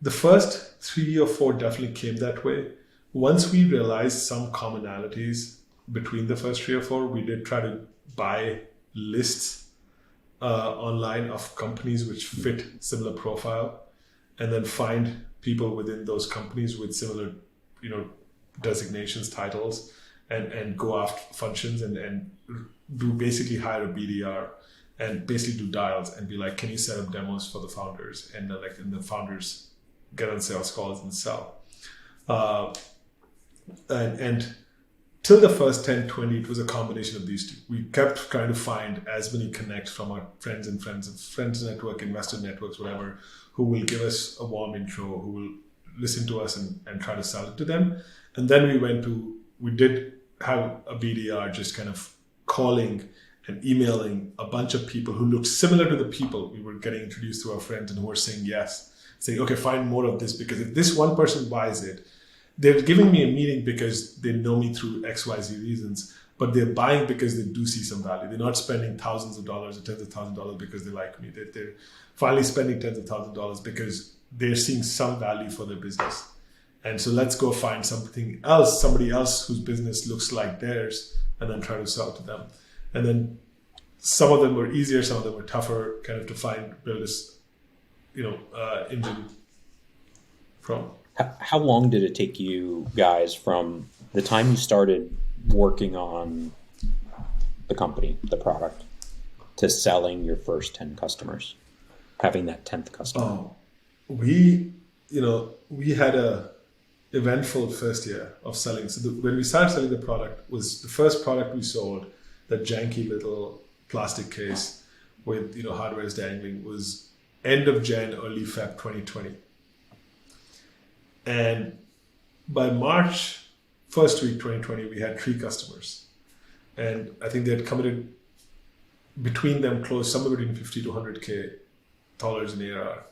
The first 3 or 4 definitely came that way. Once we realized some commonalities between the first 3 or 4, we did try to buy lists online of companies which fit similar profile, and then find people within those companies with similar, designations, titles, and go after functions and do basically hire a BDR and basically do dials and be like, can you set up demos for the founders? And the founders get on sales calls and sell. And till the first 10, 20, it was a combination of these 2. We kept trying to find as many connects from our friends and friends network, investor networks, whatever, who will give us a warm intro, who will listen to us and try to sell it to them. And then we did have a BDR just kind of calling and emailing a bunch of people who looked similar to the people we were getting introduced to our friends and who were saying yes, saying, okay, find more of this, because if this one person buys it, they're giving me a meeting because they know me through XYZ reasons, but they're buying because they do see some value. They're not spending thousands of dollars or tens of thousands of dollars because they like me. They're finally spending tens of thousands of dollars because they're seeing some value for their business. And so let's go find somebody else whose business looks like theirs, and then try to sell to them. And then some of them were easier, some of them were tougher, kind of to build this, engine from. How long did it take you guys from the time you started working on the company, the product, to selling your first 10 customers, having that 10th customer? We had a eventful first year of selling. So when we started selling the product, was the first product we sold, that janky little plastic case with, hardware is dangling, was end of Jan, early Feb 2020. And by March, first week 2020, we had 3 customers. And I think they had committed between them close somewhere between $50 to $100K in ARR.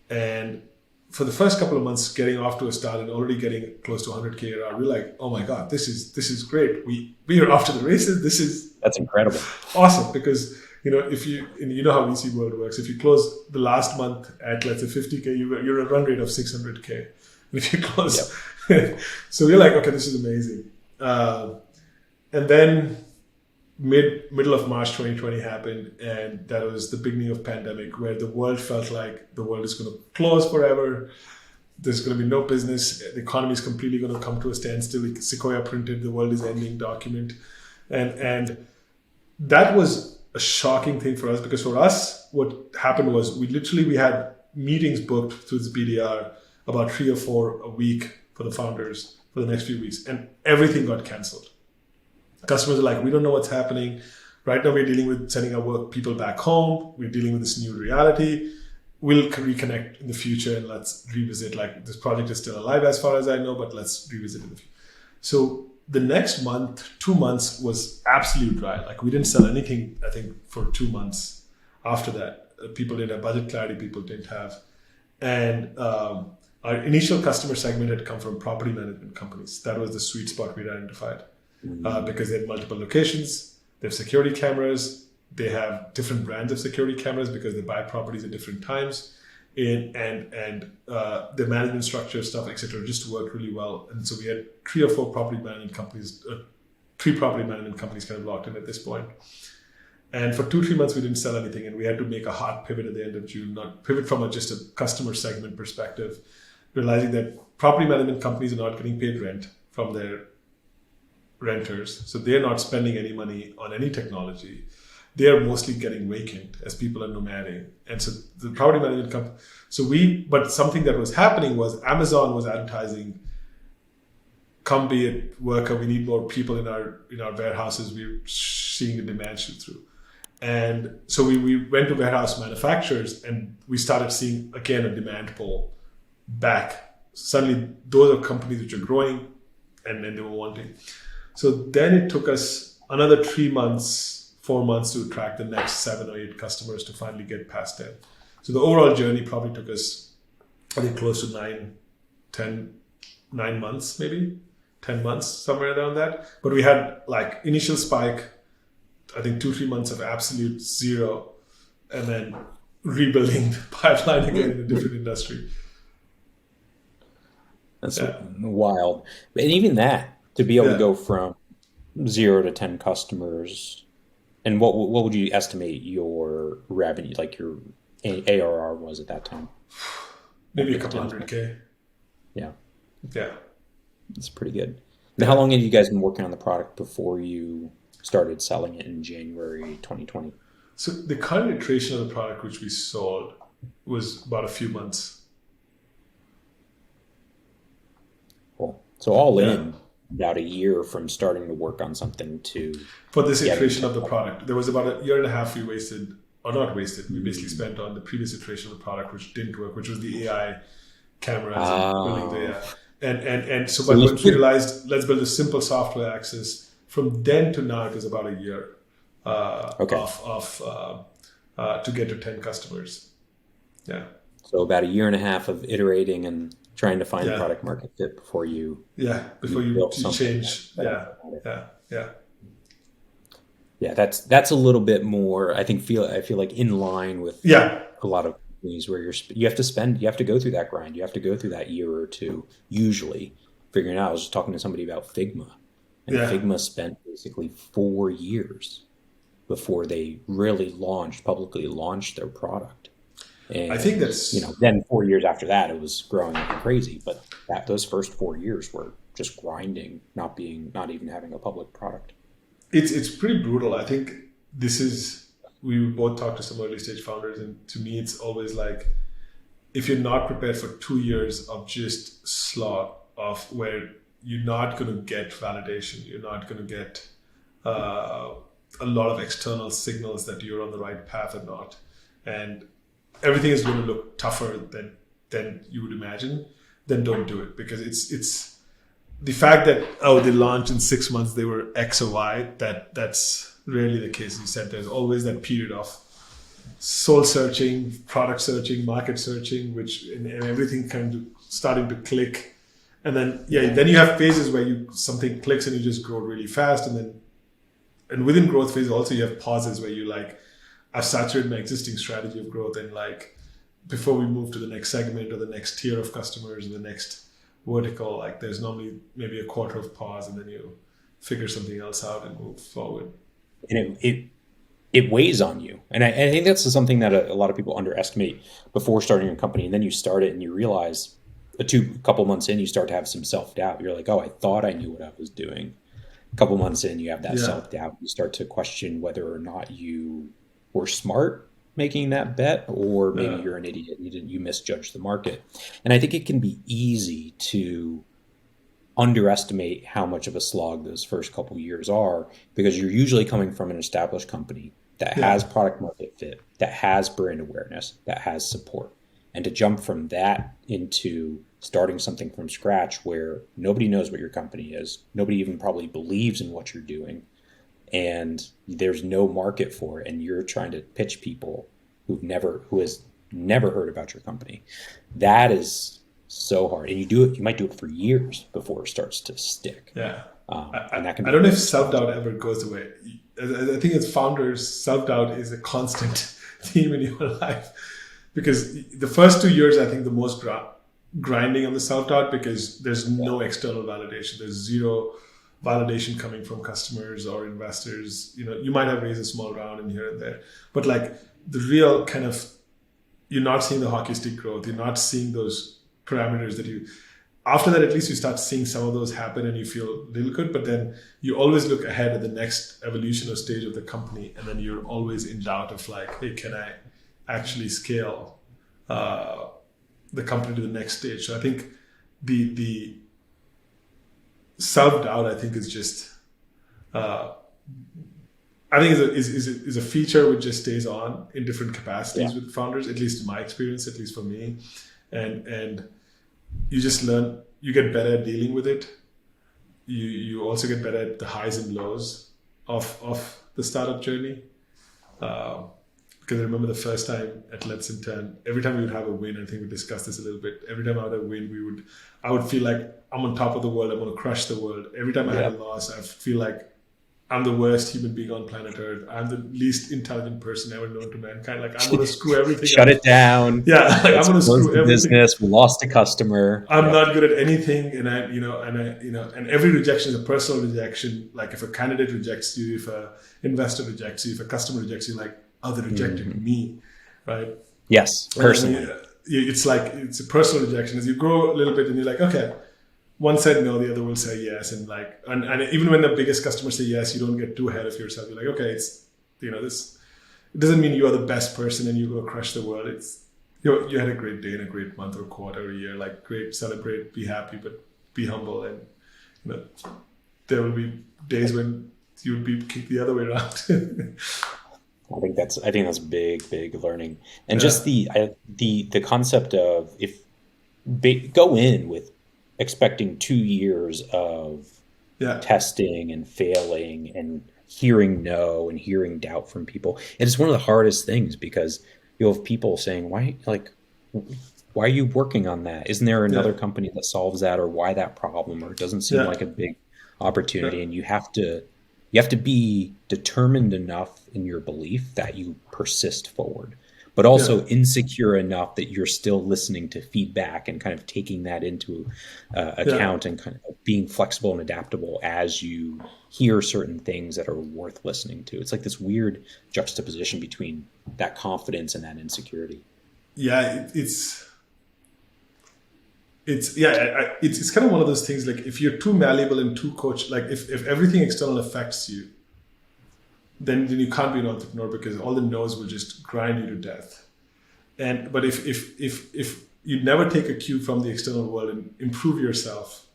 And for the first couple of months, getting off to a start and already getting close to 100K ARR, we're like, oh my God, this is great. We are off to the races. That's incredible. Awesome, because if you how VC world works, if you close the last month at, let's say, 50K, you're a run rate of 600K. And if you close, so we're like, okay, this is amazing. And then middle of March 2020 happened, and that was the beginning of pandemic, where the world felt like the world is going to close forever. There's going to be no business. The economy is completely going to come to a standstill. Sequoia printed the world is ending document, and that was a shocking thing for us, because for us, what happened was we had meetings booked through this BDR, about 3 or 4 a week for the founders for the next few weeks, and everything got canceled. Customers are like, we don't know what's happening. Right now we're dealing with sending our work people back home. We're dealing with this new reality. We'll reconnect in the future and let's revisit. Like, this project is still alive as far as I know, but let's revisit in the future. So the next month, 2 months was absolute dry. Like, we didn't sell anything, I think, for 2 months after that. People didn't have budget clarity, people didn't have. And our initial customer segment had come from property management companies. That was the sweet spot we'd identified because they had multiple locations, they have security cameras, they have different brands of security cameras because they buy properties at different times, and the management structure stuff, etc., just worked really well. And so we had three property management companies kind of locked in at this point. And for 2-3 months, we didn't sell anything, and we had to make a hard pivot at the end of June, not pivot from just a customer segment perspective, realizing that property management companies are not getting paid rent from their renters. So they're not spending any money on any technology. They are mostly getting vacant as people are nomading. And so the property management company, but something that was happening was Amazon was advertising, come be a worker, we need more people in our warehouses, we're seeing the demand shoot through. And so we went to warehouse manufacturers and we started seeing, again, a demand pull back. Suddenly, those are companies which are growing and they were wanting. So then it took us another 4 months to attract the next 7 or 8 customers to finally get past 10. So the overall journey probably took us, I think, close to 9 months, maybe 10 months, somewhere around that. But we had like initial spike, I think 2-3 months of absolute zero, and then rebuilding the pipeline again in a different industry. That's wild. And even that, to be able to go from 0 to 10 customers, and what would you estimate your revenue, like your ARR was at that time? Maybe a couple $100K. Yeah. Yeah. That's pretty good. And how long had you guys been working on the product before you started selling it in January 2020? So the current iteration of the product which we sold was about a few months. Cool. So all in, about a year from starting to work on something to... For this iteration of the product. There was about a year and a half we wasted, or not wasted, we basically spent on the previous iteration of the product which didn't work, which was the AI cameras and building the AI. And so once we realized, let's build a simple software access, from then to now, it was about a year to get to 10 customers. Yeah. So about a year and a half of iterating and trying to find product market fit before you... before you change. Yeah, that's a little bit more, I feel like in line with a lot of companies where you have to go through that grind. You have to go through that year or two, usually, figuring out. I was just talking to somebody about Figma. And Figma spent basically 4 years before they really publicly launched their product. And I think that's... then 4 years after that, it was growing like crazy. But those first 4 years were just grinding, not even having a public product. It's pretty brutal. I think we both talked to some early stage founders, and to me, it's always like, if you're not prepared for 2 years of just slog of where you're not going to get validation, you're not going to get a lot of external signals that you're on the right path or not, and everything is going to look tougher than you would imagine, then don't do it. Because it's the fact that, they launched in 6 months, they were X or Y, that's rarely the case. You said there's always that period of soul searching, product searching, market searching, and everything kind of starting to click. And then, then you have phases where something clicks and you just grow really fast. And within growth phase also you have pauses where you like, I've saturated my existing strategy of growth, and like before we move to the next segment or the next tier of customers or the next vertical, like there's normally maybe a quarter of pause, and then you figure something else out and move forward. And it weighs on you. And I think that's something that a lot of people underestimate before starting a company. And then you start it and you realize a couple months in, you start to have some self-doubt. You're like, I thought I knew what I was doing. A couple months in, you have that self-doubt. You start to question whether or not you were smart making that bet, or maybe you're an idiot. You misjudged the market. And I think it can be easy to underestimate how much of a slog those first couple years are, because you're usually coming from an established company that has product market fit, that has brand awareness, that has support. And to jump from that into starting something from scratch where nobody knows what your company is, nobody even probably believes in what you're doing, and there's no market for it, and you're trying to pitch people who has never heard about your company. That is so hard, and you might do it for years before it starts to stick. Yeah. And that can I be don't know if really self-doubt challenging. ever goes away. I think as founders, self-doubt is a constant theme in your life, because the first 2 years, I think the most grinding on the self-doubt, because there's Yeah. no external validation. There's zero validation coming from customers or investors. You might have raised a small round in here and there, but like the real kind of, you're not seeing the hockey stick growth. You're not seeing those parameters that you, after that, at least you start seeing some of those happen and you feel a little good, but then you always look ahead at the next evolution or stage of the company. And then you're always in doubt of like, hey, can I actually scale the company to the next stage? So I think the self-doubt, I think, is just, I think is a feature which just stays on in different capacities Yeah. with founders, at least in my experience, at least for me. And you just learn, you get better at dealing with it. You also get better at the highs and lows of the startup journey. Because I remember the first time at Let's Intern, every time we would have a win, I think we discussed this a little bit. Every time I had a win, I would feel like I'm on top of the world. I'm going to crush the world. Every time I had a Yep. loss, I feel like I'm the worst human being on planet Earth. I'm the least intelligent person ever known to mankind. Like I'm going to screw everything Shut up. it down. Yeah, like I'm Let's going to close screw the everything. business. We lost a customer. I'm Yep. not good at anything, and every rejection is a personal rejection. Like if a candidate rejects you, if a investor rejects you, if a customer rejects you, like, oh, they rejected me, right? Yes, And then personally. it's like it's a personal rejection. As you grow a little bit, and you're like, okay, one said no, the other will say yes, and even when the biggest customers say yes, you don't get too ahead of yourself. You're like, okay, it's this. It doesn't mean you're the best person and you're gonna crush the world. It's you had a great day and a great month or quarter or year. Like, great, celebrate, be happy, but be humble, and you know there will be days when you would be kicked the other way around. I think that's big learning, and Yeah, just the concept of if go in with expecting 2 years of yeah, testing and failing and hearing no and hearing doubt from people. And it's one of the hardest things because you'll have people saying, why are you working on that? Isn't there yeah, another company that solves that, or why that problem? Or it doesn't seem yeah, like a big yeah, opportunity. And you have to be determined enough in your belief that you persist forward, but yeah, also insecure enough that you're still listening to feedback and kind of taking that into yeah. account, and kind of being flexible and adaptable as you hear certain things that are worth listening to. It's like this weird juxtaposition between that confidence and that insecurity. Yeah, it's yeah, it's kind of one of those things. Like, if you're too malleable and too coach, like if everything external affects you, then you can't be an entrepreneur, because all the no's will just grind you to death. But if you never take a cue from the external world and improve yourself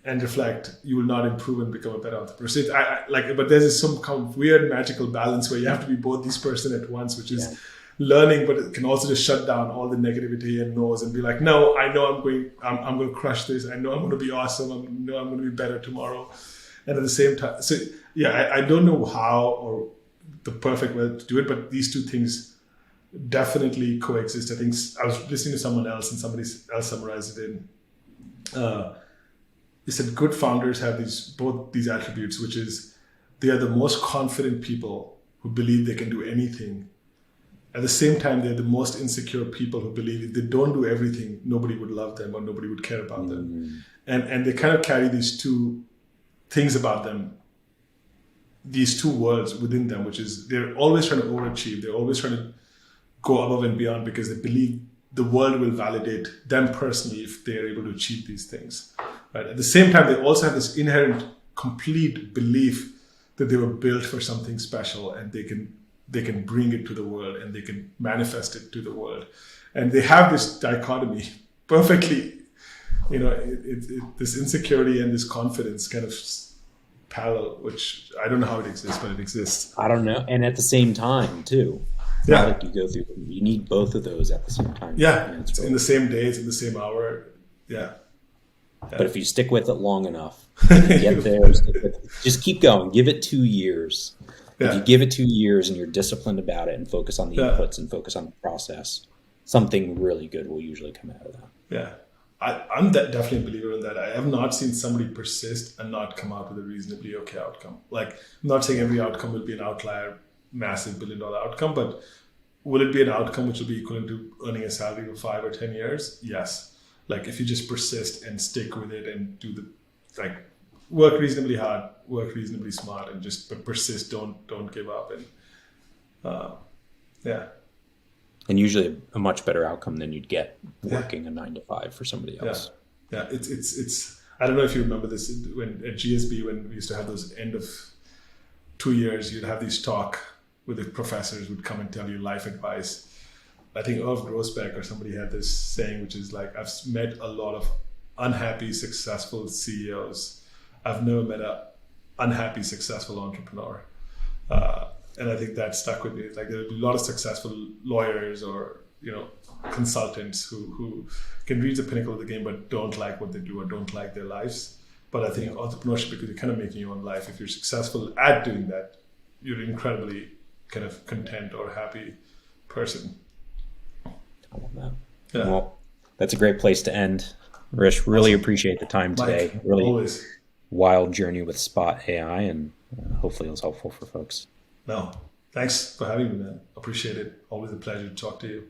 and reflect, you will not improve and become a better entrepreneur. So but there's some kind of weird magical balance where you have to be both these person at once, which Yeah. is learning, but it can also just shut down all the negativity and no's and be like, no, I know I'm going to crush this. I know I'm going to be awesome. I know I'm going to be better tomorrow. And at the same time, so yeah, I don't know how or the perfect way to do it, but these two things definitely coexist. I think I was listening to someone else, and somebody else summarized it in. He said good founders have both these attributes, which is they are the most confident people who believe they can do anything. At the same time, they're the most insecure people who believe if they don't do everything, nobody would love them or nobody would care about them. Mm, And they kind of carry these two things about them, these two worlds within them, which is they're always trying to overachieve. They're always trying to go above and beyond because they believe the world will validate them personally if they are able to achieve these things. Right? At the same time, they also have this inherent, complete belief that they were built for something special, and they can bring it to the world and they can manifest it to the world. And they have this dichotomy perfectly, this insecurity and this confidence kind of parallel, which I don't know how it exists, but it exists. I don't know. And at the same time, too, it's not Yeah. like you need both of those at the same time. Yeah. And it's It's in really, the same day, it's in the same hour. Yeah. but Yeah. if you stick with it long enough, if you get there, just keep going. Give it 2 years. If you Yeah. give it 2 years and you're disciplined about it and focus on the Yeah. inputs and focus on the process, something really good will usually come out of that. Yeah. definitely a believer in that. I have not seen somebody persist and not come out with a reasonably okay outcome. Like, I'm not saying every outcome will be an outlier, massive $1 billion outcome, but will it be an outcome which will be equivalent to earning a salary for 5 or 10 years? Yes. Like, if you just persist and stick with it and do the, like, work reasonably hard, work reasonably smart, and just but persist. Don't give up. And yeah, And usually a much better outcome than you'd get yeah, working a 9 to 5 for somebody yeah, else. yeah. It's. I don't know if you remember this when at GSB, when we used to have those end of 2 years, you'd have these talk with the professors would come and tell you life advice. I think Irv Grossbeck or somebody had this saying, which is like, I've met a lot of unhappy, successful CEOs. I've never met a unhappy, successful entrepreneur. And I think that stuck with me. It's like, there'll be a lot of successful lawyers or, consultants who can reach the pinnacle of the game, but don't like what they do or don't like their lives. But I think entrepreneurship, because you're kind of making your own life, if you're successful at doing that, you're an incredibly kind of content or happy person. I love that. Yeah. Well, that's a great place to end. Rish, really appreciate the time today. Mike, Really always. wild journey with Spot AI, and hopefully it was helpful for folks. No, thanks for having me, man. Appreciate it. Always a pleasure to talk to you.